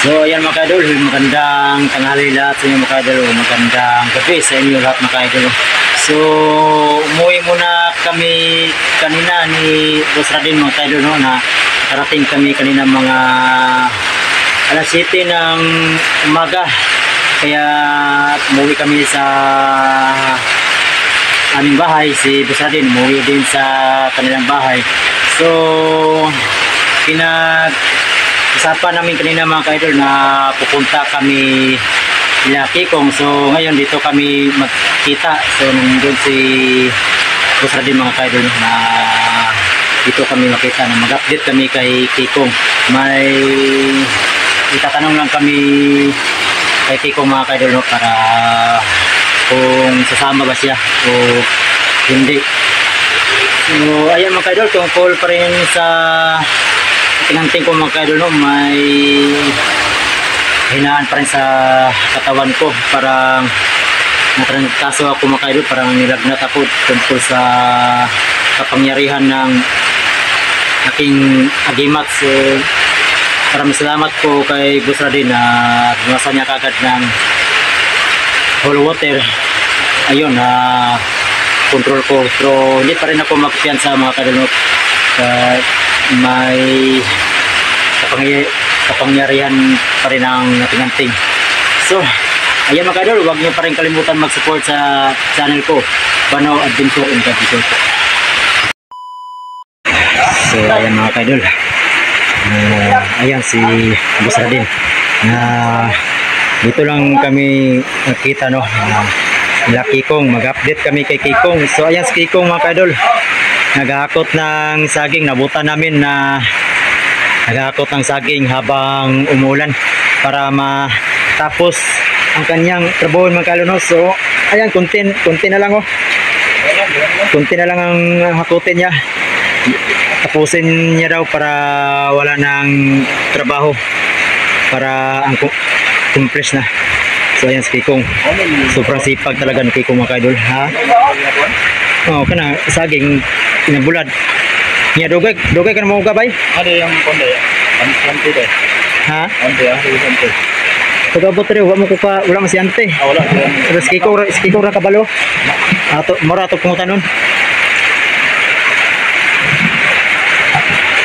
So ayan mga kaidol, magandang tanghali lahat sa inyo mga kaidol, magandang gabi sa inyo lahat mga kaidol. So umuwi muna kami kanina ni Boss Radin mga kaidol, no, na karating kami kanina mga alas 7 ng umaga. Kaya umuwi kami sa aming bahay, si Boss Radin umuwi din sa kanilang bahay. So usapan namin kanina mga kaidol na pupunta kami nila Kikong. So ngayon dito kami magkita. So nandun si Boss Radin mga kaidol na dito kami makita na mag-update kami kay Kikong. May itatanong lang kami kay Kikong mga kaidol, no, para kung sasama ba siya o hindi. So ayan mga kaidol, tungkol pa rin sa tinanting ko mga kaidol, no, may hinaan pa rin sa katawan ko. Parang natrangkaso ako mga kaidol, parang nilagnat ako tungkol sa kapangyarihan ng aking agimat. So maraming salamat po kay Boss Radin na bumasa niya kagad ng whole water. Ayun, control ko. Pero hindi pa rin ako magpiyansa mga kaidol, no, may kapangyarihan pa rin ang tinanting. So ayan mga kaidol, huwag niyo pa rin kalimutan mag-support sa channel ko, Banaw Adventure and Adventure po. So ayan mga kaidol, ayan si Boss Radin na dito lang kami nakita, no, nila Kikong. Mag-update kami kay Kikong. So ayan si Kikong mga kaidol, naghahakot ng saging. Nabutan namin na naghahakot ng saging habang umulan para matapos ang kanyang trabaho mga kaidol, no. So ayan, konti na lang, oh. Konti na lang ang hakutin niya. Tapusin niya daw para wala ng trabaho, para ang compress na. So ayan si Kikong, sobrang sipag talaga ni Kikong mga kaidol, ha. Oh, kana saging inabulad niya. Dugay ka na mo gabay. Ada yang konde ya? Ante deh. Ha? Ante ya, ante. Pagabot rin, wala mo ko pa, wala man si ante. Wala. Pero si Kikong ra kabalo. Ato, mora ato pungutan nun.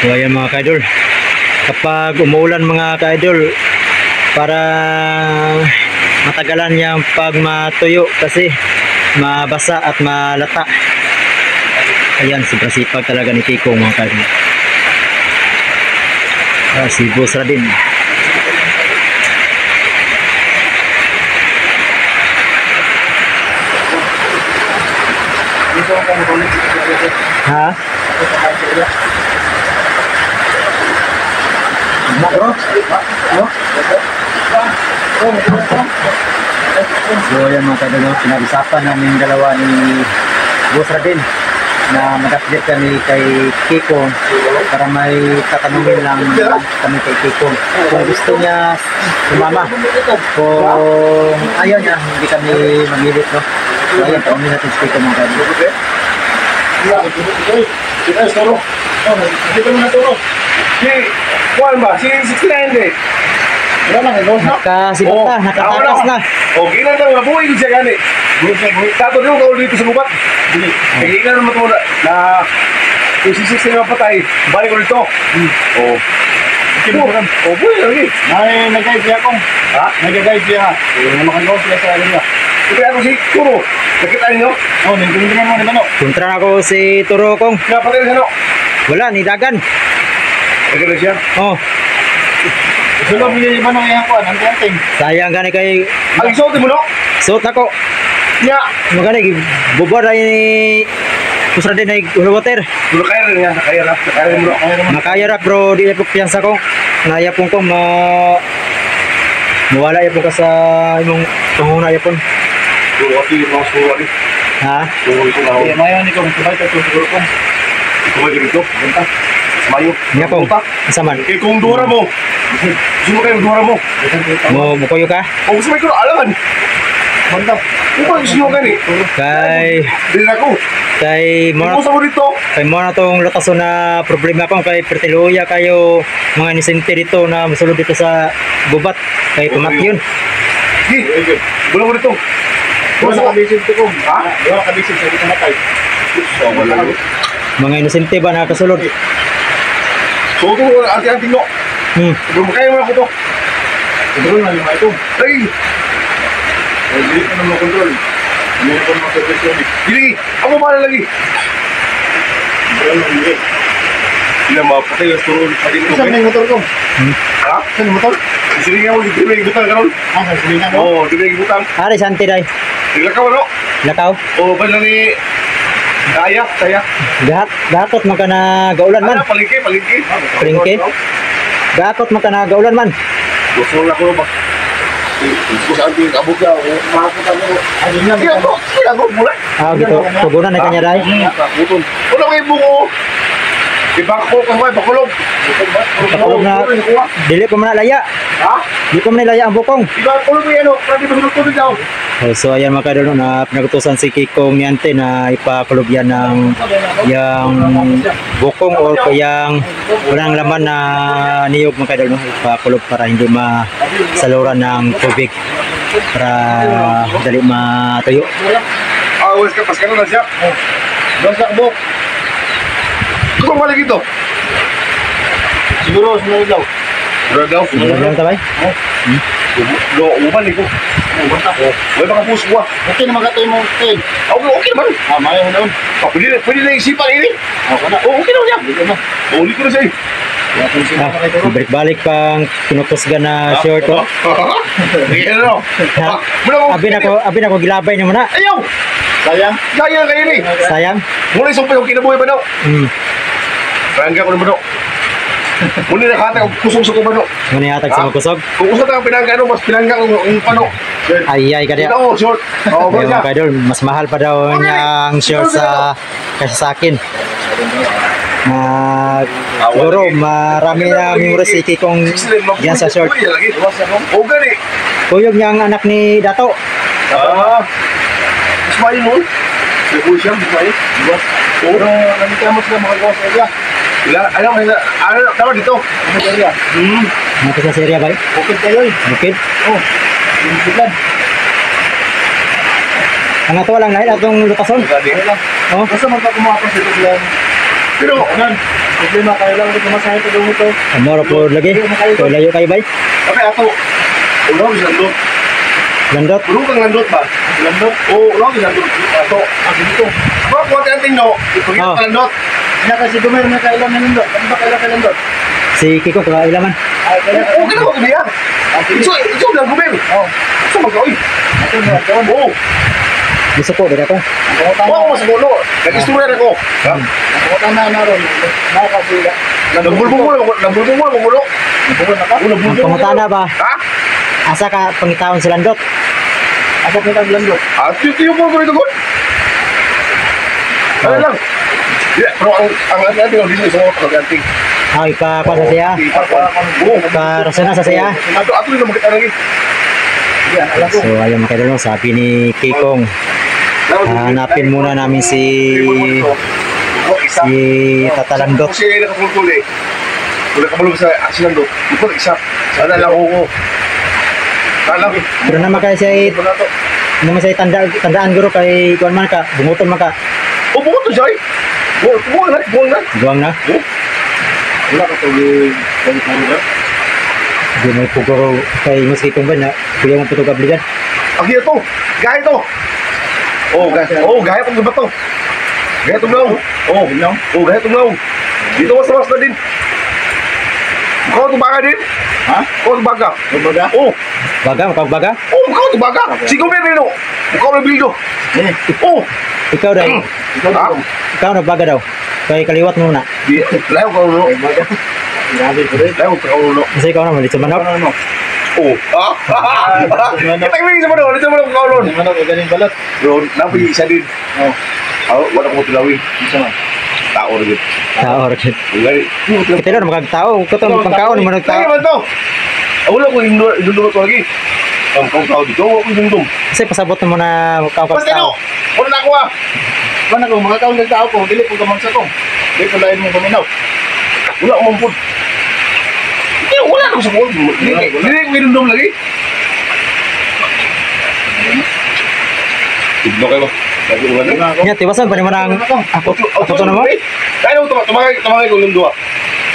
So ayan mga kaidol, kapag umuulan mga kaidol, para matagalan yung pag matuyo kasi mabasa at malata. Ayan, sobrang sipag talaga ni Kikong mga kaidol. Si Boss Radin. Ha? So ayan mga kaidol, pinag-usapan namin dalawa ni Boss Radin na mag-update kami kay Kikong para may tatanungin lang kami kay Kikong kung gusto niya sumama. Kung ayaw niya, hindi kami magilit, no. So ayan, tanungin natin si Kikong mga kaidol. Kuan ba? Si 69 deh. Wala na, no? Nakasipat na, nakatakas na. O, ginan na, mabuhay siya gani. Tato din ko dito sa bubat. Kaya ginan naman ito na yung si 69 na patay, balik ko dito. O, buhay lagi. Nag-guide siya kong. Ha? Nag-guide siya. Makagawa sila sa alin niya. Kaya ako si Turo. Nakita niyo? Oh, nagpintingan mo ni Mano. Kontra na ako si Turo Kong. Napatay na ano? Wala, ni Dagan. Nagkala siya? Oh, Sulo bili ni Mano yung kuan, ang ting. sayang gani kay Ang isote mo, no? suot ako. Nya. Magani bubar ay ni Boss Radin ay water. Dulu kaya rin yan. Kaya rin mo. Nakaya ra bro, di po piyansa ko. Naya pong ko mawala ya po ka sa imong panguna ya pon. Dulu waktu yung mga suwa rin. Ha? Dulu ito na ako. Kaya mayo ni kong kubay ka sulo kong. Ito ba dito? Benta. Mayo. Nya kong saman. Eh, kung dura mo. Gusto mo kayong dura mo. Mo mukoyo ka? O gusto mo ikaw alaman. Banda. Ito yung sinyo gani. Kay Dili ako. mo Ito sa mo dito. kay mo na tong lutason na problema ko kay pertiluya kayo mga inosente dito na masulod dito sa gubat kay pamatyon. Di. Bulo mo dito. Wala nakabisid ko kung. Ha? Wala nakabisid sa dito matay. So, wala. Mga inosente ba nakasulod? So, ito, anting-anting no. Kaya mo ako to. Control na lima ito. Ay, Hindi ko na makontrol. Hindi ko na makontrol. dili. Ako ba lagi? Control na hindi. Hindi na mapatay yung turun pa dito. Saan na yung motor ko? Ha? Saan yung motor? Silingan mo, di ba yung butang karon? Sa silingan ko? Oo, di ba yung butang? Ari santi day. Naglakaw ano? Lakaw. Oo, ba lang ni... Saya. Gakot man ka na gaulan man. Palingki. Palingki? Gakot man ka na gaulan man. Gusto na ko ba? Gusto saan din kabog ka. Makakuta mo. Ano yan? Kaya ko, mulay. Gitu. Tugunan na kanya day. Kaputol. Wala kayo bungo. Ibako ka ba? Bakulog. Pakulog na dili pa man na laya. Ha? Di pa man nilaya ang bukong. Ibako mo yan o. Pwede ba sunod daw? So ayan mga kadol na pinagutusan si Kikong Niante na ipakulob yan ng yang bukong o kayang walang laman na niyog mga kadol no? Ipakulob para hindi masaluran ng tubig para dali matuyo. Awas ka, pas ka na siya. Doon sa kabok. Kung balik ito. Siguro sunod daw. Wala daw. Ano lang tabay? Uban ko. Uban ka. Wala baka puso ko. Okay naman ka tayo mo. Okay naman. Mayo na doon. Pwede na isipan ini. Ako na. Okay naman yan. Dito na. Uli ko na siya. Wala kong sila na kayo. Balik pang kinukusga na short oh. Sige na. Abi na ko gilabay naman na. Ayaw. Sayang. Gaya kayo ni. Sayang. Muna isang pa yung kinabuhi ba daw? Rangga ko na ba daw? Muna nakata ko kusong sa ko ba daw? Muna yatag sa magkusog. Kung gusto ka pinangga ano, mas pinangga ko yung pano. Ay ka diya. Ito, short. Oo, ba Ayun siya? mga kadol, mas mahal pa daw niyang short kaysa sa akin. Siguro marami na memories si Kikong yan sa short. Oo, gani. Kuyog niyang anak ni Dato. Ismail mo? Siguro siya, Ismail. Pero namita mo sila mga gawas area. Ano, dapat dito? Mga area. Ano sa serya ba? Okay kayo eh. Bukid. Oh. Yung biglan. Ang ato lang lahat atong lupason. Okay lang. Oh, Basta magkakumapos sa biglan. Pero, Anan. Problema kayo lang. Ito masahe pa doon ito. amoro po lagi. So layo kayo ba? okay, ato. Ulo, isandot. Landot. Ulo kang landot ba? Landot. Oo, ulo, isandot. Ato. Dito. Bro, kung ating no, ipagkita Oh. ka landot. Kaya kasi Gomer may kailan na landot. Ano ba kailan kay landot? Si Kiko kaya ilaman. Ay, kaya Oo, kaya ko niya. Ito lang, gumil. Oh. Ito mag-oy. Ito na. Ito na. Oo. Gusto ko dito ko. Ang Oo, mas ulo. Nag-istorya na ko. Ha? na naroon. Nakakasila. Nabulbong mo, magulo. Nabuhan na ka? Ulo, Ang bulbong mo. pangutana ba? Ha? Asa ka pangitawon si Landot? Asa kita ang landot? Tiyo mo ko ito, good. Ano lang? Yeah, pero ang ating ang business mo, pag-anting. Ay pa sa siya. Oo. Para sa siya. Ato rin na makita lagi. Yan, alam ko. So ayun mga kadol, sabi ni Kikong, hanapin muna namin si Tata Landot. Kasi ay nakapulpul eh. Wala ka malong sa Landot. Ito isa. Sana lang ako. Sana lang. Pero naman kaya siya naman siya tandaan guro kay kuan man ka, bunguton man ka. O, buko to siya eh. Buko na. Guwang na. Wala ka tuloy. Wala ka tuloy. Di may puguro kay Mas Kikong ba na kuya mo putog abligan. Aki ito. Gaya ito. Gaya itong ba to? Gaya itong laong. Gaya itong laong. Dito mas na din. Ikaw itong baga din. Ha? Ikaw itong baga. Kumbaga? Oo. Baga, magbaga? Ikaw itong baga. Sigaw ba rin o? Ikaw na bildo. Eh, Oo. Ikaw daw, ikaw Ha? dito. ikaw nagbaga daw. Kay kaliwat muna. Layo ka ulo. Kumbaga. Grabe ko rin. Layo ka ulo. Kasi ikaw na malit sa manok. Ano? Oo. Kita yung isa mo doon. Ito mo lang kaulon. Ano ka galing balat? Doon, napoy isa din. Oh. Wala ko tilawin. Isa man. Tao rin. Tao rin. Gari. Kita na magagtao. Ito pangkaon mo Tayo nagtao. man to. Wala ko indulungan ko lagi. Kau dito, ako yung Kasi pasabot mo na Basta tao. no, wala na ako ah. Wala na ako, mga kaon ng tao ko, dili ko gamangsa ko. Dili ko lain mong paminaw. Wala ko mampun. Hindi, wala na ako sa kuwan. Dili ko inundom lagi. Tibno kayo. Lagi mo na. Nya tiwasan pa ni mo nang ako to na mo. Kaya ako tumagay ko ng dua.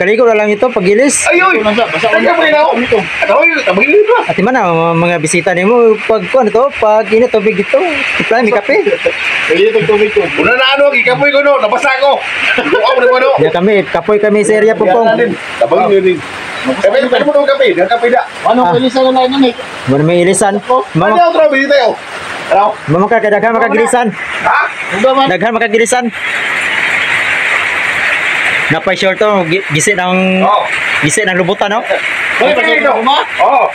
Kaligo na lang ito pagilis. Ayoy! Basta ka pa rin ako. Atahoy, tabagin nito ah. At man na mga bisita nimo pag kuan ito, pag init tubig ito, tipla mi kape. Kaya ito tubig ko. Una na ano, ikapoy ko no, nabasa ko. Lukaw na ano. Ya kami, kapoy kami sa area pupong. Tabagin nyo din. Kaya mo itong kape, kape da. Ah. Ano, kalisan na lang yan eh. Wala may ilisan. Ano Mama, yung trabe dito yun? Ano? mama ka daghan makagilisan. Ha? Ano ba? Daghan makagilisan. Napay short to, gisi ng Oo. gisi ng lubutan no. May pinino. Oo.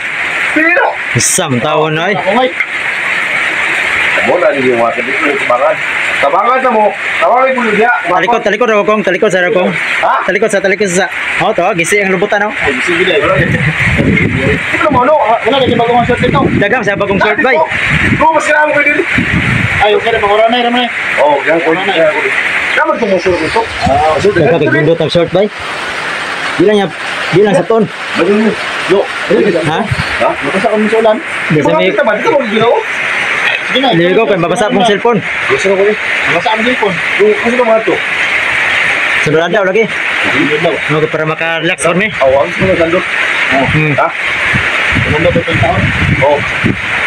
Pinino. Isang taon na eh. Kumay. Mula din yung mga dito yung tabangan. Tabangan na mo. Tabangan mo niya. Talikod ako kong, talikod sa kong. Ha? Talikod sa. Oh, to, gisi ang lubutan no. Ay, sige din. Hindi mo ano? Wala na yung bagong shot dito. Daghan sa bagong short bay. Bro, mas kailangan ko din. Ay, okay na. Pagkura na yun. Oo, yan ko na. Naman tumusulog ito. Daghan kay gundot ang short bay. Bilang sa ton. Bagong yo. Ha? Ha? Makasa kami sa ulan. Di sa may Kita ba? Dito mo ginaw? Sige na. ligo kay mabasa pong cellphone. Gusto ko eh. Mabasa ang cellphone. Gusto ko mga ito. Sunod daw lagi. Hindi daw. No, para maka-relax on me. Awang mo na sandot. Hmm. Ha? Sandot ito yung taon? Oo.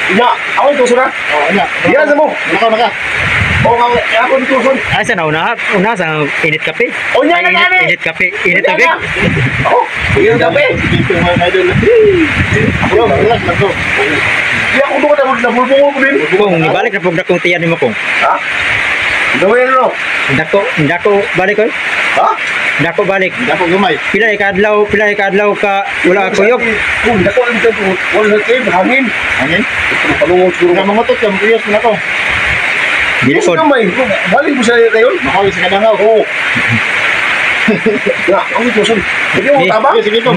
Ina, ako ito sura. Oo, ina. Iyan sa mo. Naka. Oo, ako dito sura. Ay, sa una sa init kape. O, yan na Ay, yan eh. Init kape, init tubig. Oo, iyan kape. Dito mga idol. Ako, relax lang to. Di ako doon na bulbong ko din. Kung nibalik na pugda kong tiyan ni mo kong. Ha? Gawin ano? Dako balik ko. Ha? Dako balik. Hindi ako gamay. Pila ikadlaw ka wala ka kuyog. Kung dako lang dito, wala na tayo, hangin. Hangin? Ito palungong siguro. Nga mga tot, kuyos ko na to. Dili ko. Gamay, balik mo sa kayo. Makawin sa kanangaw. Oo. Ya, ako ito, sorry. Hindi mo tama? Sige ito.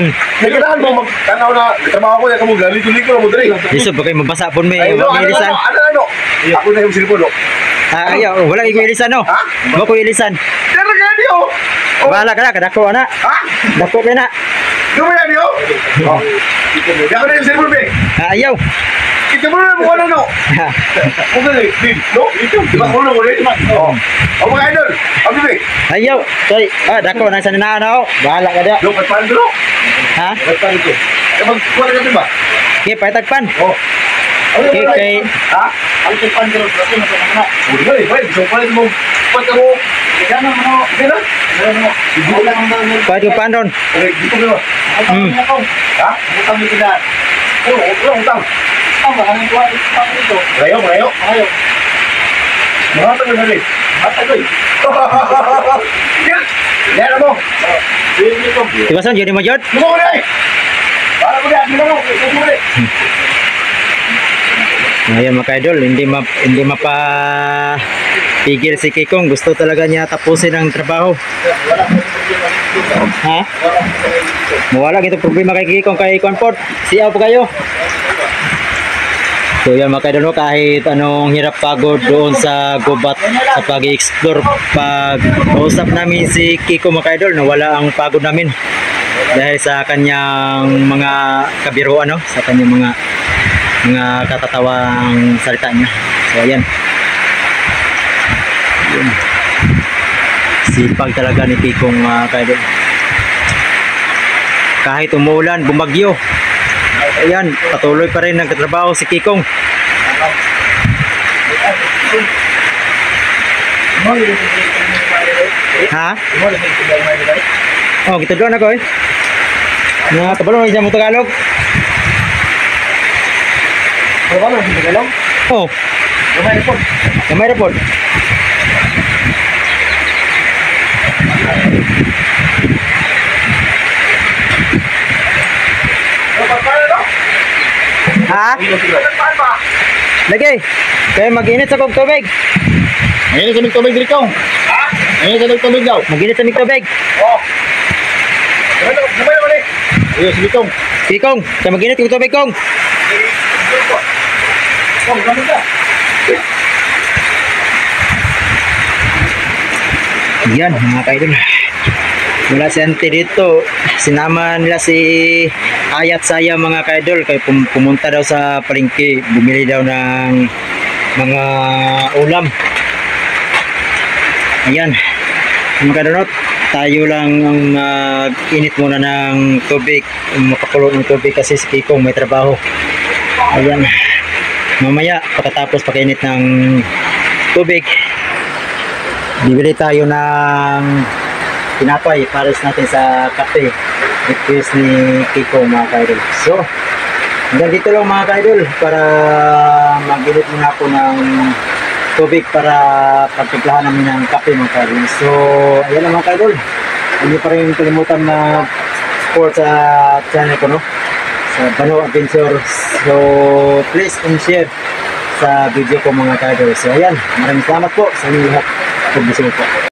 Nagkanahan mo, magtanaw na, trabaho ko, yan ka mo, galit-ulit ko na mo, dali. Lisod pa kay mabasa pon may Ay, no, ano, ilisan. ano? Ako na yung silpo, no? Ah, ayaw, wala ko ilisan no. Ha? Mo ko ilisan. Pero nga niyo! Bahala ka na, kadako ana. Ha? Dako kay na. Gumaya niyo? Oh. Ako na yung silpo, be. Ah, ayaw. Ito mo na mo ano, no? Okay, din, no? Ito, di ba, ano mo rin? Oo. O mga idol, ang bibi. Ayaw. Sorry. Dako na sa nananaw. Bahala ka da. Lo, katpan ko, no? Ha? Katpan ko. Eh, magkuha na ba? Okay, patagpan. Oo. Okay. Ha? Ang katpan ko, kasi na. Uli ba, eh, so pala mo, pagka mo, kaya na mo, okay na? Kaya mo, hindi lang ang dami. Pwede pa doon. Okay, dito ba? Hmm. Ha? Utang dito na. Oo, utang. Utang ba? Anong kuha? Utang dito. Malayo. Mga tagal na rin. Yan mo. Dito. Tibasan jadi mo jud. Lumo ko na eh. Para ko na. Lumo ko na. Ngayon mga idol, hindi mapa pigil si Kikong. Gusto talaga niya tapusin ang trabaho. Ha? Mawala gito problema kay Kikong kay Conport. Siyaw pa kayo. So yan mga idol, kahit anong hirap pagod doon sa gubat sa pag-explore, pag usap namin si Kiko mga idol, nawala ang pagod namin dahil sa kanyang mga kabiruan, no? Sa kanyang mga katatawang salita niya. So ayan. Yun. Sipag talaga ni Kikong kaidol. Kahit umuulan, bumagyo, ayan, patuloy pa rin nagtatrabaho si Kikong. Ha? Oh, kita doon ako eh. Na kabalo na mo Tagalog. Ano ba? Sige lang. Oh, Gamay report. kamay report. Ha? Lagi. Kaya mag-init sa kong tubig. Ngayon sa mig tubig dito. Ha? Ngayon sa mig tubig daw. Mag-init sa mig tubig. Oh. Gamay naman eh. Yes, dito. Kikong, kaya mag-init yung tubig kong. Oh, gamit ka. Yan mga kaidol. Wala si Auntie dito. Sinama nila si Ayat Saya mga kaidol. Kaya pumunta daw sa palengke. Bumili daw ng mga ulam. Ayan. Mga kaidol, tayo lang ang mag-init muna ng tubig. Makakulo ng tubig kasi si Kikong may trabaho. Ayan. Mamaya, pagkatapos pakainit ng tubig, bibili tayo ng tinapay para natin sa kape. Request ni Kiko mga kaidol. So, hanggang dito lang mga kaidol para mag-init muna ako ng tubig para pagtiplahan namin ng kape mga kaidol. So, ayan lang mga kaidol. Hindi pa rin kalimutan na support sa channel ko, no? Sa Bano Adventure. So, please and share sa video ko mga kaidol. So, ayan. Maraming salamat po sa inyong lahat. Pag-bising po.